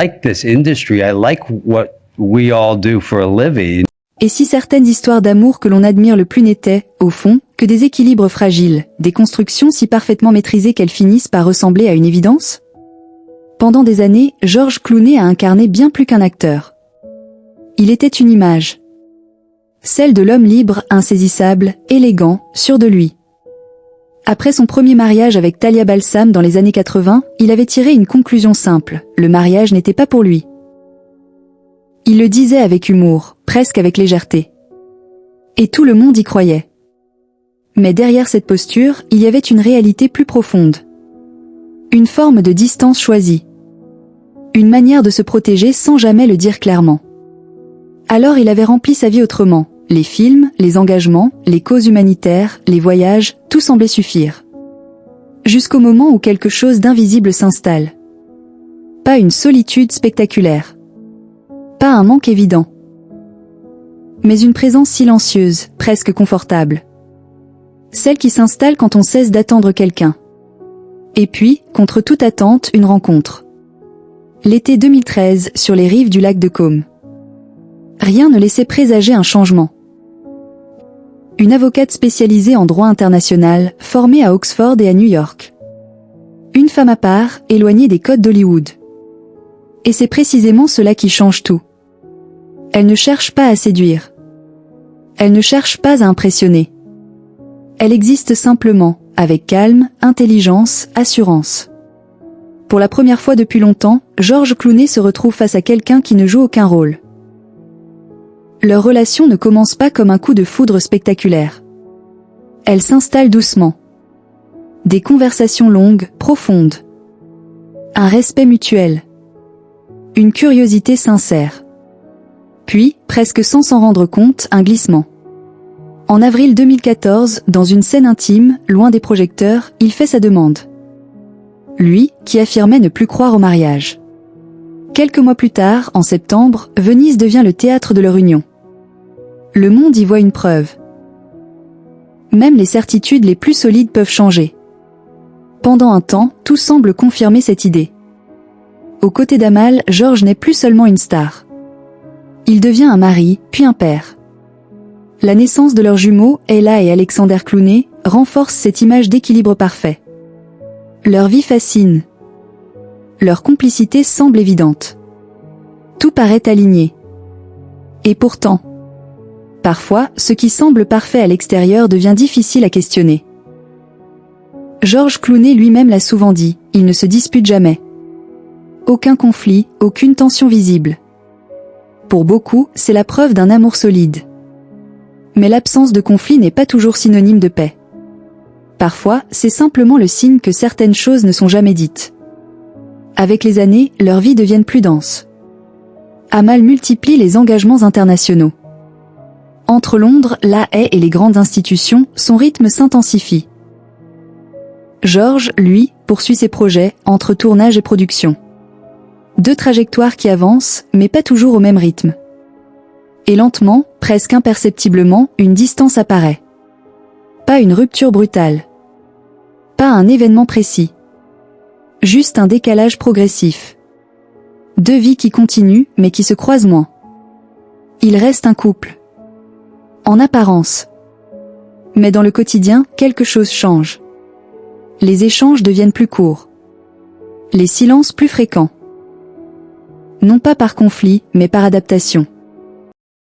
like this industry. I like what we all do for a living. Et si certaines histoires d'amour que l'on admire le plus n'étaient, au fond, que des équilibres fragiles, des constructions si parfaitement maîtrisées qu'elles finissent par ressembler à une évidence? Pendant des années, George Clooney a incarné bien plus qu'un acteur. Il était une image. Celle de l'homme libre, insaisissable, élégant, sûr de lui. Après son premier mariage avec Talia Balsam dans les années 80, il avait tiré une conclusion simple, le mariage n'était pas pour lui. Il le disait avec humour, presque avec légèreté. Et tout le monde y croyait. Mais derrière cette posture, il y avait une réalité plus profonde. Une forme de distance choisie. Une manière de se protéger sans jamais le dire clairement. Alors il avait rempli sa vie autrement. Les films, les engagements, les causes humanitaires, les voyages, tout semblait suffire. Jusqu'au moment où quelque chose d'invisible s'installe. Pas une solitude spectaculaire. Pas un manque évident. Mais une présence silencieuse, presque confortable. Celle qui s'installe quand on cesse d'attendre quelqu'un. Et puis, contre toute attente, une rencontre. L'été 2013, sur les rives du lac de Côme. Rien ne laissait présager un changement. Une avocate spécialisée en droit international, formée à Oxford et à New York. Une femme à part, éloignée des codes d'Hollywood. Et c'est précisément cela qui change tout. Elle ne cherche pas à séduire. Elle ne cherche pas à impressionner. Elle existe simplement, avec calme, intelligence, assurance. Pour la première fois depuis longtemps, George Clooney se retrouve face à quelqu'un qui ne joue aucun rôle. Leur relation ne commence pas comme un coup de foudre spectaculaire. Elle s'installe doucement. Des conversations longues, profondes. Un respect mutuel. Une curiosité sincère. Puis, presque sans s'en rendre compte, un glissement. En avril 2014, dans une scène intime, loin des projecteurs, il fait sa demande. Lui, qui affirmait ne plus croire au mariage. Quelques mois plus tard, en septembre, Venise devient le théâtre de leur union. Le monde y voit une preuve. Même les certitudes les plus solides peuvent changer. Pendant un temps, tout semble confirmer cette idée. Aux côtés d'Amal, George n'est plus seulement une star. Il devient un mari, puis un père. La naissance de leurs jumeaux, Ella et Alexander Clooney, renforce cette image d'équilibre parfait. Leur vie fascine. Leur complicité semble évidente. Tout paraît aligné. Et pourtant, parfois, ce qui semble parfait à l'extérieur devient difficile à questionner. George Clooney lui-même l'a souvent dit, il ne se dispute jamais. Aucun conflit, aucune tension visible. Pour beaucoup, c'est la preuve d'un amour solide. Mais l'absence de conflit n'est pas toujours synonyme de paix. Parfois, c'est simplement le signe que certaines choses ne sont jamais dites. Avec les années, leurs vies deviennent plus denses. Amal multiplie les engagements internationaux. Entre Londres, La Haye et les grandes institutions, son rythme s'intensifie. George, lui, poursuit ses projets, entre tournage et production. Deux trajectoires qui avancent, mais pas toujours au même rythme. Et lentement, presque imperceptiblement, une distance apparaît. Pas une rupture brutale. Pas un événement précis. Juste un décalage progressif. Deux vies qui continuent, mais qui se croisent moins. Il reste un couple. En apparence. Mais dans le quotidien, quelque chose change. Les échanges deviennent plus courts. Les silences plus fréquents. Non pas par conflit, mais par adaptation.